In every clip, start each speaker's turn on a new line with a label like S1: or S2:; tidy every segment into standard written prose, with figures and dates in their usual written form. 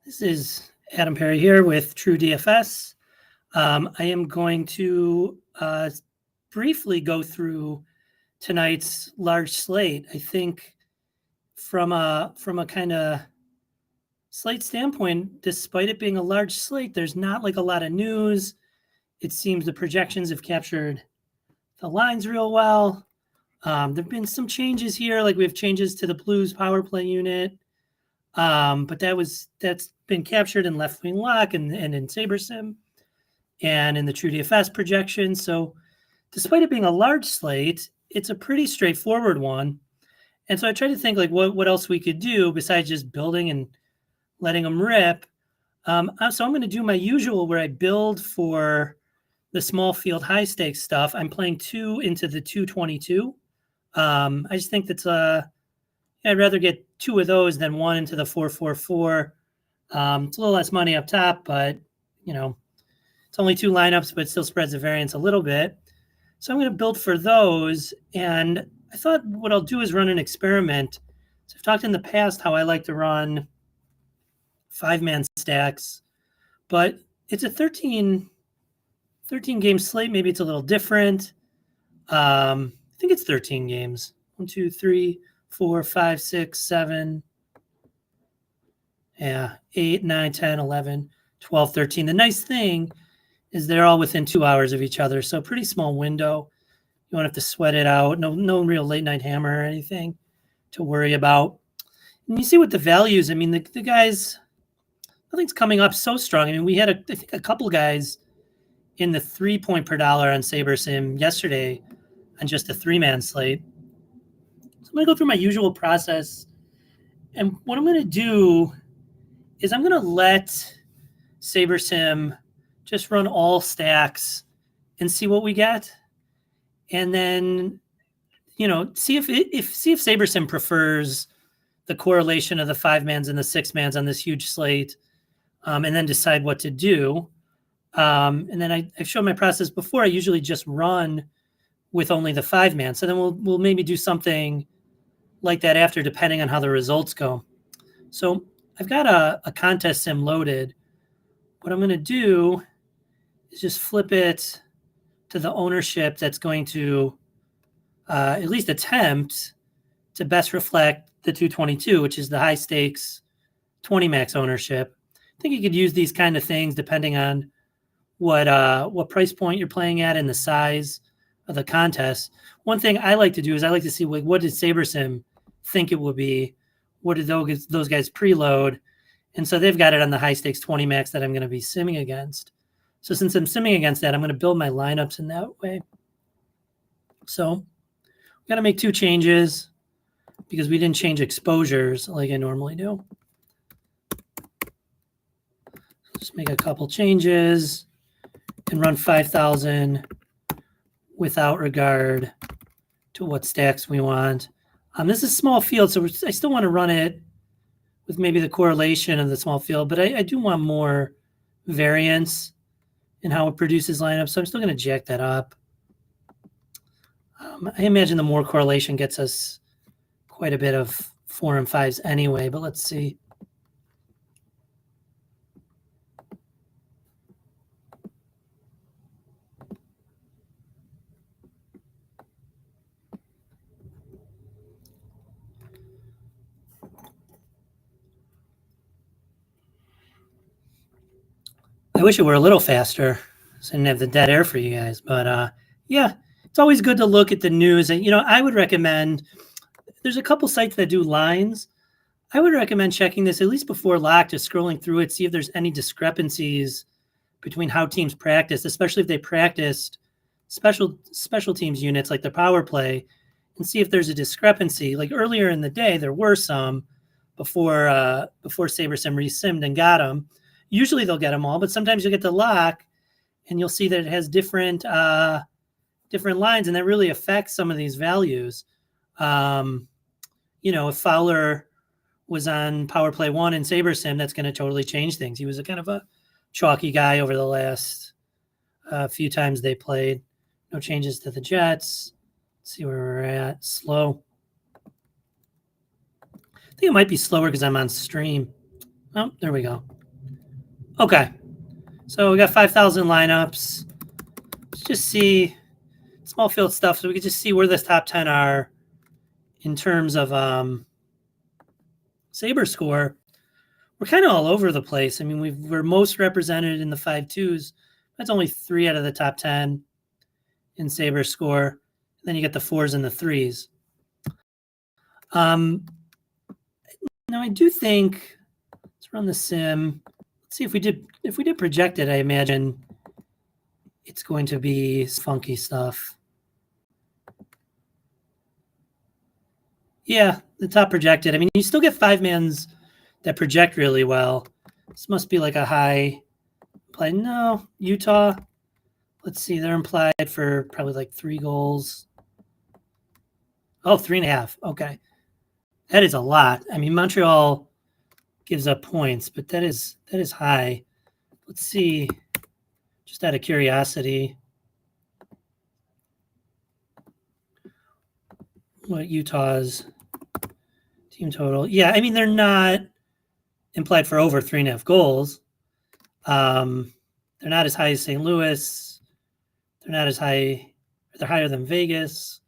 S1: This is Adam Perry here with TrueDFS. I am going to briefly go through tonight's large slate. I think from a kind of slate standpoint, despite it being a large slate, there's not like a lot of news. It seems the projections have captured the lines real well. There've been some changes here, like we have changes to the Blues power play unit. But that's been captured in Left Wing Lock and in SaberSim and in the TrueDFS projection. So despite it being a large slate, it's a pretty straightforward one. And so I tried to think like what else we could do besides just building and letting them rip. So I'm going to do my usual where I build for the small field high stakes stuff. I'm playing 2 into the 222. I just think that's I'd rather get 2 of those than 1 into the 444. It's a little less money up top, but it's only 2 lineups, but it still spreads the variance a little bit. So I'm going to build for those. And I thought what I'll do is run an experiment. So I've talked in the past how I like to run 5-man stacks, but it's a 13 game slate. Maybe it's a little different. I think it's 13 games. 1, 2, 3, 4, 5, 6, 7, 8, 9, 10, 11, 12, 13. The nice thing is they're all within 2 hours of each other. So pretty small window. You won't have to sweat it out. No real late night hammer or anything to worry about. And you see what the values, I mean, the guys, nothing's coming up so strong. I mean, we had I think a couple guys in the 3 point per dollar on SaberSim yesterday on just a 3-man slate. So I'm going to go through my usual process. And what I'm going to do is I'm going to let SaberSim just run all stacks and see what we get. And then, see if SaberSim prefers the correlation of the 5-mans and the 6-mans on this huge slate, and then decide what to do. And then I've shown my process before. I usually just run with only the 5-man. So then we'll maybe do something like that after, depending on how the results go. So I've got a contest sim loaded. What I'm going to do is just flip it to the ownership that's going to at least attempt to best reflect the 222, which is the high stakes 20 max ownership. I think you could use these kind of things depending on what price point you're playing at and the size of the contest. One thing I like to do is I like to see what did SaberSim think it would be? What did those guys preload? And so they've got it on the high stakes 20 max that I'm going to be simming against. So since I'm simming against that, I'm going to build my lineups in that way. So we got to make 2 changes because we didn't change exposures like I normally do. Just make a couple changes and run 5,000 without regard to what stacks we want. This is a small field, so I still want to run it with maybe the correlation of the small field, but I do want more variance in how it produces lineups, so I'm still going to jack that up. I imagine the more correlation gets us quite a bit of 4 and 5s anyway, but let's see. I wish it were a little faster so I didn't have the dead air for you guys. But yeah, it's always good to look at the news. And, I would recommend, there's a couple sites that do lines. I would recommend checking this at least before lock, just scrolling through it, see if there's any discrepancies between how teams practice, especially if they practiced special teams units like the power play, and see if there's a discrepancy. Like earlier in the day, there were some before SaberSim resimmed and got them. Usually they'll get them all, but sometimes you'll get the lock and you'll see that it has different lines, and that really affects some of these values. If Fowler was on power play 1 in SaberSim, that's going to totally change things. He was a kind of a chalky guy over the last few times they played. No changes to the Jets. Let's see where we're at. Slow. I think it might be slower because I'm on stream. Oh, there we go. Okay. So we got 5,000 lineups. Let's just see small field stuff so we can just see where the top 10 are in terms of Saber score. We're kind of all over the place. I mean, we're most represented in the 5-2s. That's only 3 out of the top 10 in Saber score. Then you get the 4s and the 3s. Now I do think, let's run the sim. Let's see if we did project it, I imagine it's going to be funky stuff. Yeah, the top projected. I mean, you still get 5-mans that project really well. This must be like a high play. No, Utah. Let's see, they're implied for probably like 3 goals. Oh, 3.5. Okay. That is a lot. I mean, Montreal gives up points, but that is high. Let's see, just out of curiosity, what Utah's team total. Yeah, I mean, they're not implied for over 3.5 goals. They're not as high as St. Louis. They're not as high. They're higher than Vegas.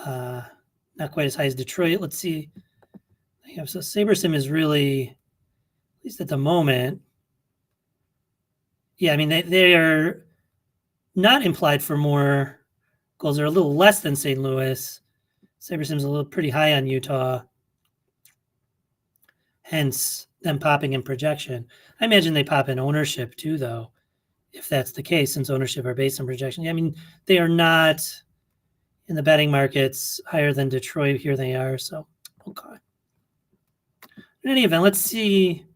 S1: Not quite as high as Detroit. Let's see. So SaberSim is really, at least at the moment, yeah, I mean, they are not implied for more goals. They're a little less than St. Louis. SaberSim's a little pretty high on Utah. Hence them popping in projection. I imagine they pop in ownership too, though, if that's the case, since ownership are based on projection. Yeah, I mean, they are not in the betting markets higher than Detroit. Here they are. So, okay. In any event, let's see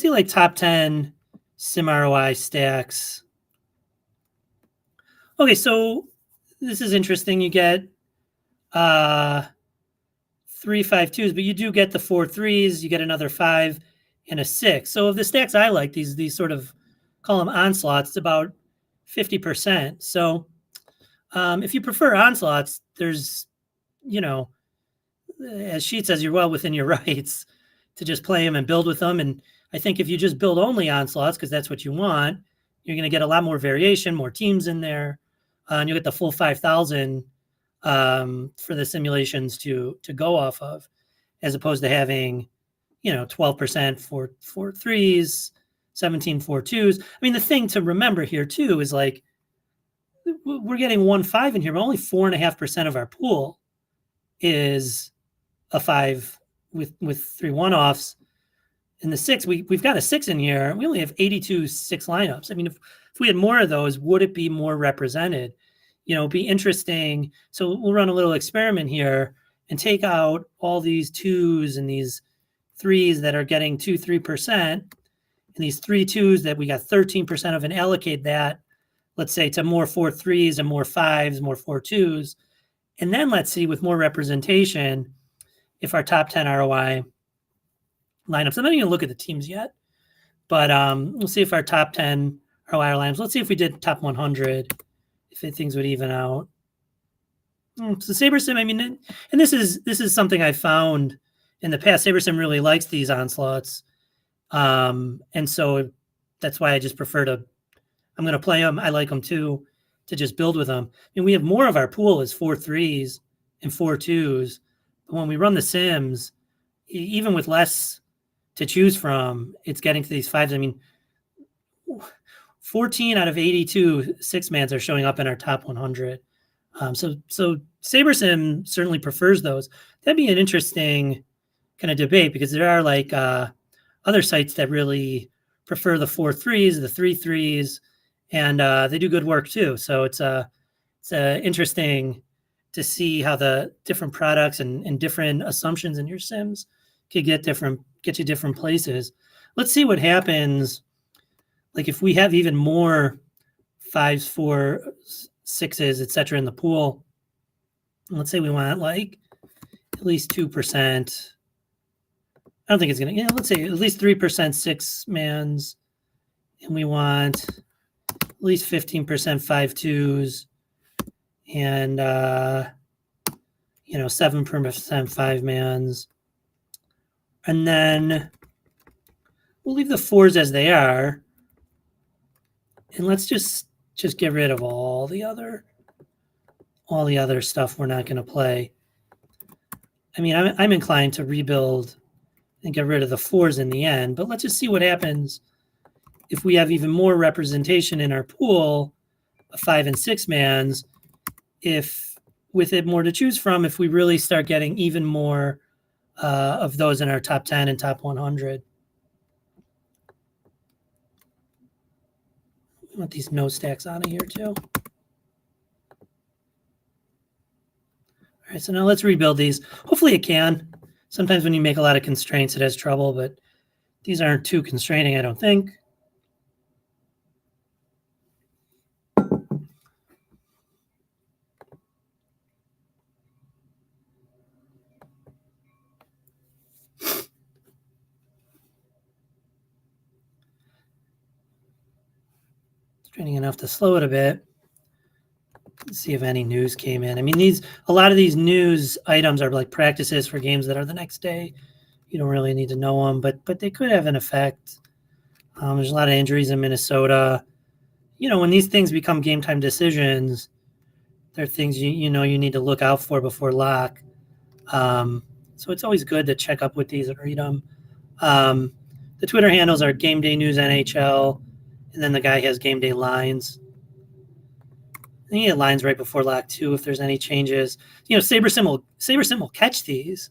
S1: like top 10 sim ROI stacks. Okay, so this is interesting. You get 3 5-2s, but you do get the 4 3s. You get another 5 and a 6. So of the stacks I like, these sort of call them onslaughts, it's about 50%. So if you prefer onslaughts, there's, as Sheet says, you're well within your rights to just play them and build with them. And I think if you just build only onslaughts, because that's what you want, you're going to get a lot more variation, more teams in there, and you'll get the full 5,000 for the simulations to go off of, as opposed to having, 12% for 3s, 17 for 2s. I mean, the thing to remember here too is like we're getting 1-5 in here, but only 4.5% of our pool is a 5 with 3 1-offs. In the 6, we've got a 6 in here. We only have 82 6 lineups. I mean, if we had more of those, would it be more represented? It'd be interesting. So we'll run a little experiment here and take out all these 2s and these 3s that are getting 2-3%, and these 3 2s that we got 13% of, and allocate that, let's say, to more 4 3s and more 5s, more 4 2s. And then let's see, with more representation, if our top 10 ROI lineups, I'm not even going to look at the teams yet, but we'll see if our top 10 ROI lineups, let's see if we did top 100, if things would even out. So SaberSim, I mean, and this is something I found in the past. SaberSim really likes these onslaughts. And so that's why I just prefer I'm going to play them. I like them too, to just build with them. And we have more of our pool is 4 3s and 4 2s. But when we run the sims, even with less to choose from, it's getting to these 5s. I mean, 14 out of 82 6-mans are showing up in our top 100. So SaberSim certainly prefers those. That'd be an interesting kind of debate, because there are like other sites that really prefer the 4 3s, the 3 3s, and they do good work too. So it's interesting to see how the different products and different assumptions in your sims could get you different places. Let's see what happens. Like if we have even more 5s, 4, 6s, etc. in the pool. Let's say we want like at least 2%. I don't think it's gonna. Let's say at least 3% 6-mans, and we want at least 15% 5-2s, and 7% 5-mans, and then we'll leave the 4s as they are. And let's just get rid of all the other stuff we're not going to play. I mean, I'm inclined to rebuild and get rid of the 4s in the end, but let's just see what happens if we have even more representation in our pool of 5 and 6 mans, if with it more to choose from, if we really start getting even more of those in our top 10 and top 100. I want these no stacks on of here too. All right, so now let's rebuild these. Hopefully it can. Sometimes when you make a lot of constraints, it has trouble, but these aren't too constraining, I don't think. Training enough to slow it a bit. Let's see if any news came in. I mean, a lot of these news items are like practices for games that are the next day. You don't really need to know them, but they could have an effect. There's a lot of injuries in Minnesota. When these things become game time decisions, they're things you need to look out for before lock. So it's always good to check up with these and read them. The Twitter handles are Game Day News NHL, and then the guy has Game Day Lines. I think he had lines right before lock too if there's any changes. SaberSim will catch these.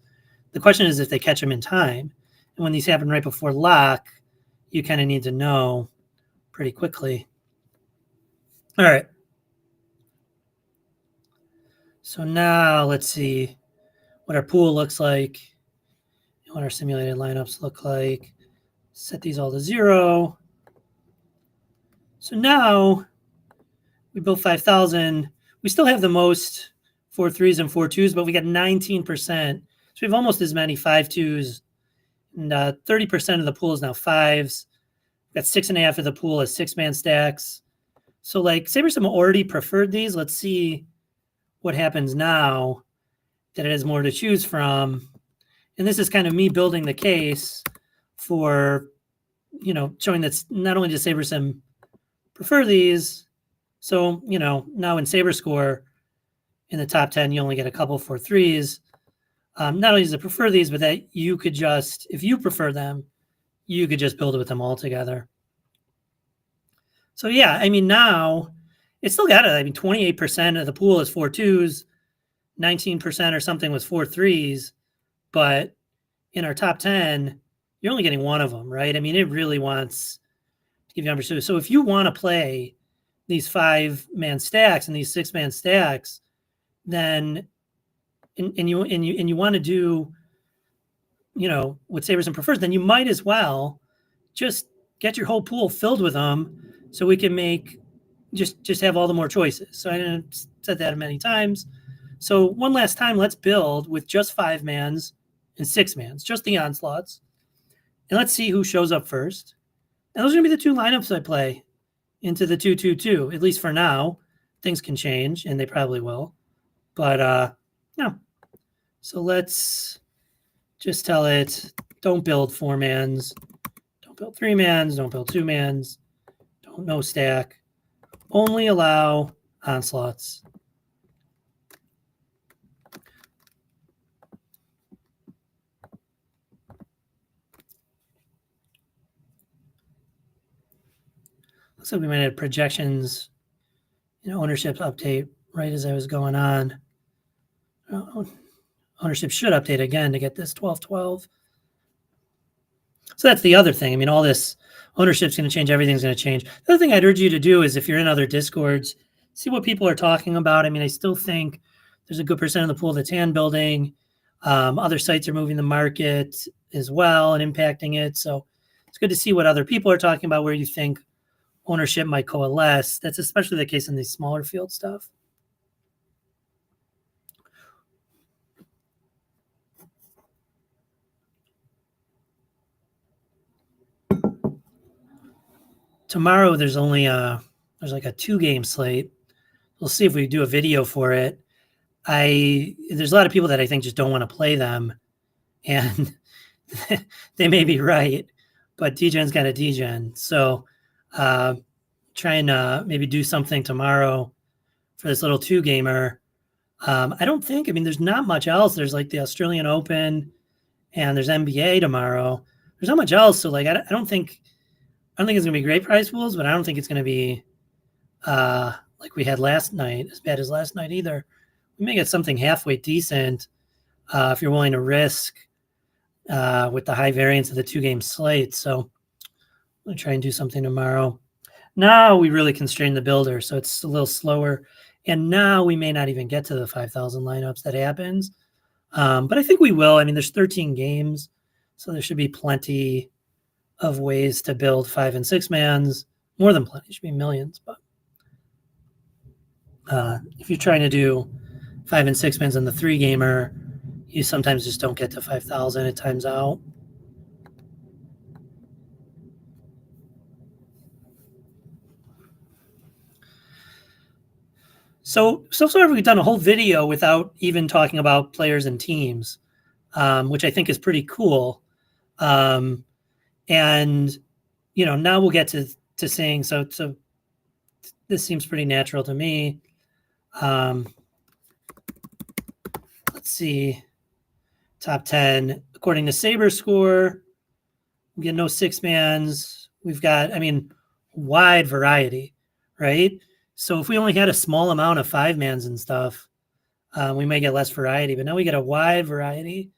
S1: The question is if they catch them in time. And when these happen right before lock, you kind of need to know pretty quickly. All right. So now let's see what our pool looks like, what our simulated lineups look like. Set these all to 0. So now we built 5,000. We still have the most 4 3s and 4 2s, but we got 19%. So we have almost as many 5 2s. And 30% of the pool is now 5s. We've got 6.5 of the pool as 6-man stacks. So like SaberSim already preferred these. Let's see what happens now that it has more to choose from. And this is kind of me building the case for, showing that not only does SaberSim prefer these, so, now in SaberScore in the top 10, you only get a couple 4 3s. Not only does it prefer these, but that you could just, if you prefer them, you could just build it with them all together. So yeah, I mean, now it's still got it. I mean, 28% of the pool is 4 2s, 19% or something was 4 3s, but in our top 10, you're only getting one of them, right? I mean, it really wants to give you numbers too. So if you want to play these 5-man stacks and these 6-man stacks, then and you want to do, what SaberSim prefers, then you might as well just get your whole pool filled with them, so we can make just have all the more choices. So I said that many times. So one last time, let's build with just 5-mans and 6-mans, just the onslaughts, and let's see who shows up first. And those are gonna be the 2 lineups I play into the 2-2-2. At least for now. Things can change, and they probably will. But no. So let's just tell it, don't build 4-mans, don't build 3-mans, don't build 2-mans, don't no stack, only allow onslaughts. Looks like we might have projections, ownership update right as I was going on. Ownership should update again to get this 12-12. So that's the other thing. I mean, all this ownership's going to change. Everything's going to change. The other thing I'd urge you to do is, if you're in other Discords, see what people are talking about. I mean, I still think there's a good percent of the pool that's hand building. Other sites are moving the market as well and impacting it. So it's good to see what other people are talking about, where you think ownership might coalesce. That's especially the case in these smaller field stuff. Tomorrow there's only there's like a 2-game slate. We'll see if we do a video for it. There's a lot of people that I think just don't want to play them, and they may be right, but DGen's got a DGen. So trying to maybe do something tomorrow for this little 2-gamer. I don't think, there's not much else. There's like the Australian Open and there's NBA tomorrow. There's not much else. So like, I don't think it's going to be great prize pools, but I don't think it's going to be like we had last night, as bad as last night either. We may get something halfway decent if you're willing to risk with the high variance of the 2-game slate. So I'm going to try and do something tomorrow. Now we really constrain the builder, so it's a little slower. And now we may not even get to the 5,000 lineups that happens. But I think we will. There's 13 games, so there should be plenty of ways to build 5 and 6 mans. More than plenty. It should be millions. But if you're trying to do 5 and 6 mans in the 3-gamer, you sometimes just don't get to 5,000. It times out. So far we've done a whole video without even talking about players and teams, which I think is pretty cool. And now we'll get to saying so this seems pretty natural to me. Let's see. Top 10 according to Saber score. We get no 6 mans. We've got wide variety, right? So if we only had a small amount of 5 mans and stuff, we may get less variety. But now we get a wide variety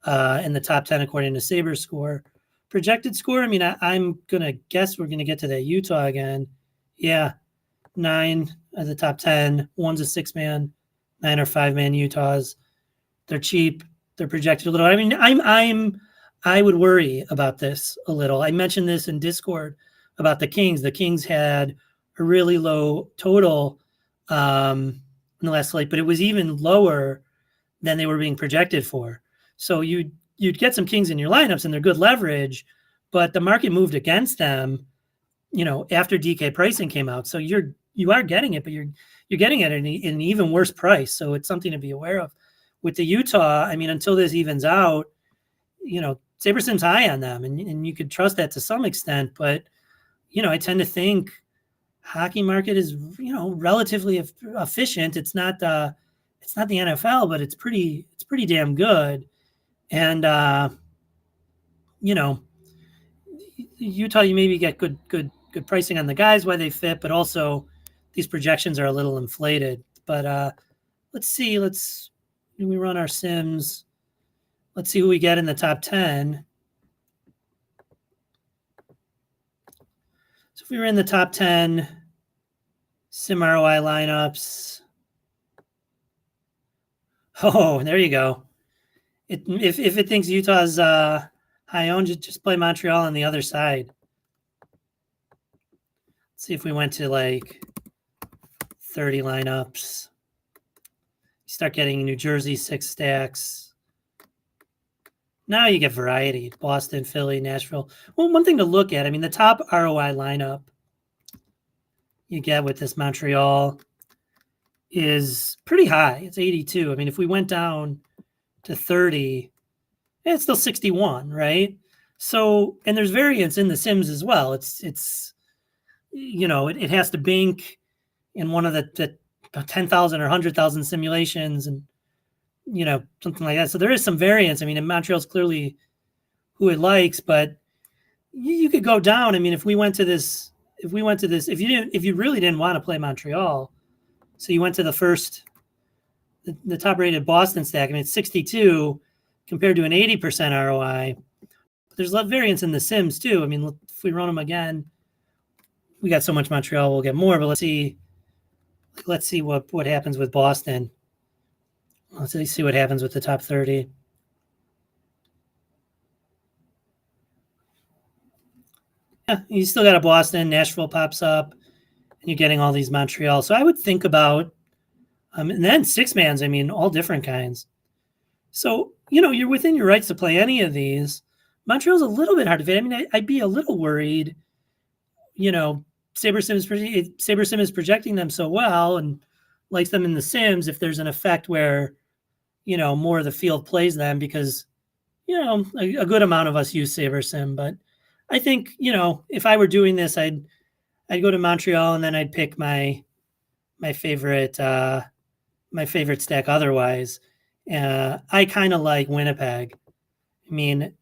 S1: in the top 10 according to Saber score. Projected score, I'm going to guess we're going to get to that Utah again. Yeah, 9 of the top 10. 1's a 6-man, 9 or 5-man Utahs. They're cheap. They're projected a little. I would worry about this a little. I mentioned this in Discord about the Kings. The Kings had a really low total in the last slate, but it was even lower than they were being projected for. So you'd get some Kings in your lineups and they're good leverage, but the market moved against them, after DK pricing came out. So you are getting it, but you're getting it at an even worse price. So it's something to be aware of. With the Utah, until this evens out, SaberSim's high on them, and you could trust that to some extent. But, I tend to think hockey market is, relatively efficient. It's not the NFL, but it's pretty damn good. And, Utah, you maybe get good pricing on the guys, why they fit, but also these projections are a little inflated. But let's see. We run our sims. Let's see who we get in the top 10. So if we were in the top 10 sim ROI lineups, there you go. If it thinks Utah's high owned, just play Montreal on the other side. Let's see if we went to like 30 lineups. Start getting New Jersey 6 stacks. Now you get variety. Boston, Philly, Nashville. Well, one thing to look at, the top ROI lineup you get with this Montreal is pretty high. It's 82. If we went down to 30, it's still 61, right? So, and there's variance in the sims as well. It has to bank in one of the 10,000 or 100,000 simulations and, something like that. So there is some variance. And Montreal's clearly who it likes, but you could go down. If you really didn't want to play Montreal, so you went to the top rated Boston stack, it's 62 compared to an 80% ROI. There's a lot of variance in the sims too. If we run them again, we got so much Montreal, we'll get more, but let's see what happens with Boston. Let's see what happens with the top 30. Yeah, you still got a Boston. Nashville pops up, and you're getting all these Montreal. So I would think about, and then 6-mans, all different kinds. So, you're within your rights to play any of these. Montreal's a little bit hard to fit. I'd be a little worried, SaberSim is projecting them so well and likes them in the sims if there's an effect where, more of the field plays them because, a good amount of us use SaberSim, but I think, if I were doing this, I'd go to Montreal and then I'd pick my favorite stack otherwise. I kind of like Winnipeg. I mean,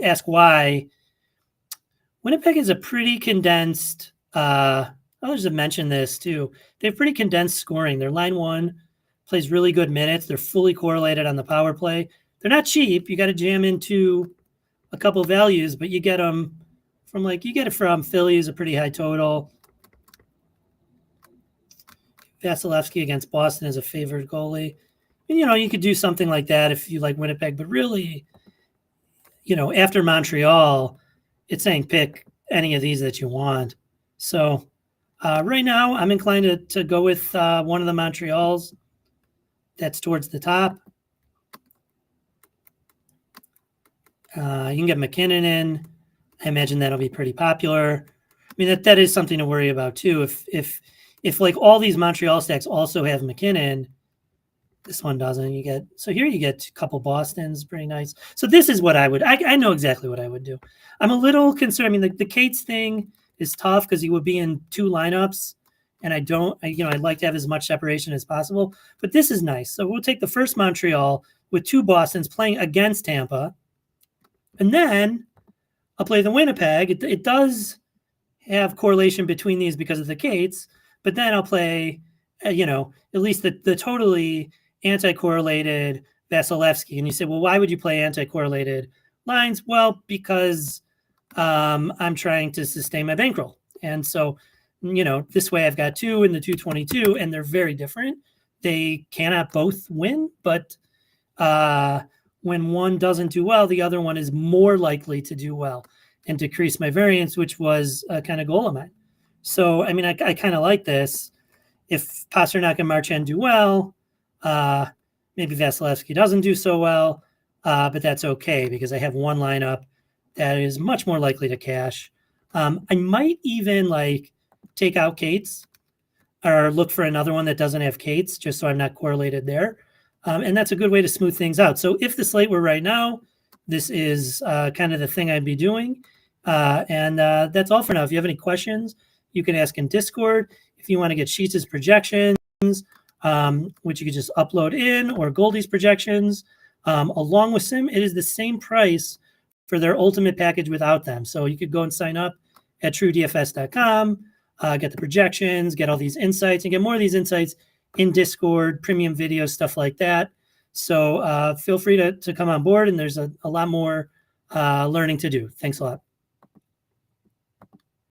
S1: ask why. Winnipeg is a pretty condensed. Others have mentioned this too. They have pretty condensed scoring. Their line one plays really good minutes. They're fully correlated on the power play. They're not cheap. You got to jam into a couple values, but you get them from Philly is a pretty high total. Vasilevsky against Boston is a favored goalie. And, you could do something like that if you like Winnipeg, but really, after Montreal, it's saying pick any of these that you want. So right now, I'm inclined to go with one of the Montreals that's towards the top. You can get McKinnon in. I imagine that'll be pretty popular. I mean, that is something to worry about too. If like all these Montreal stacks also have McKinnon, this one doesn't. Here you get a couple Bostons, pretty nice. So this is what I would. I know exactly what I would do. I'm a little concerned. I mean, the Cates thing is tough because he would be in two lineups, and I'd like to have as much separation as possible. But this is nice. So we'll take the first Montreal with two Bostons playing against Tampa, and then I'll play the Winnipeg. It does have correlation between these because of the Cates, but then I'll play, at least the totally anti-correlated Vasilevsky. And you say, well, why would you play anti-correlated lines? Well, because I'm trying to sustain my bankroll. And so, this way I've got two in the 222, and they're very different. They cannot both win, but when one doesn't do well, the other one is more likely to do well and decrease my variance, which was a kind of goal of mine. So, I mean, I kind of like this. If Pastrnak and Marchand do well, maybe Vasilevsky doesn't do so well, but that's okay because I have one lineup that is much more likely to cash. I might even take out Cates or look for another one that doesn't have Cates just so I'm not correlated there. And that's a good way to smooth things out. So if the slate were right now, this is kind of the thing I'd be doing. And that's all for now. If you have any questions, you can ask in Discord. If you want to get Sheets' projections, which you could just upload in, or Goldie's projections, along with Sim, it is the same price for their ultimate package without them. So you could go and sign up at TrueDFS.com, get the projections, get all these insights, and get more of these insights in Discord, premium videos, stuff like that. So feel free to come on board, and there's a lot more learning to do. Thanks a lot.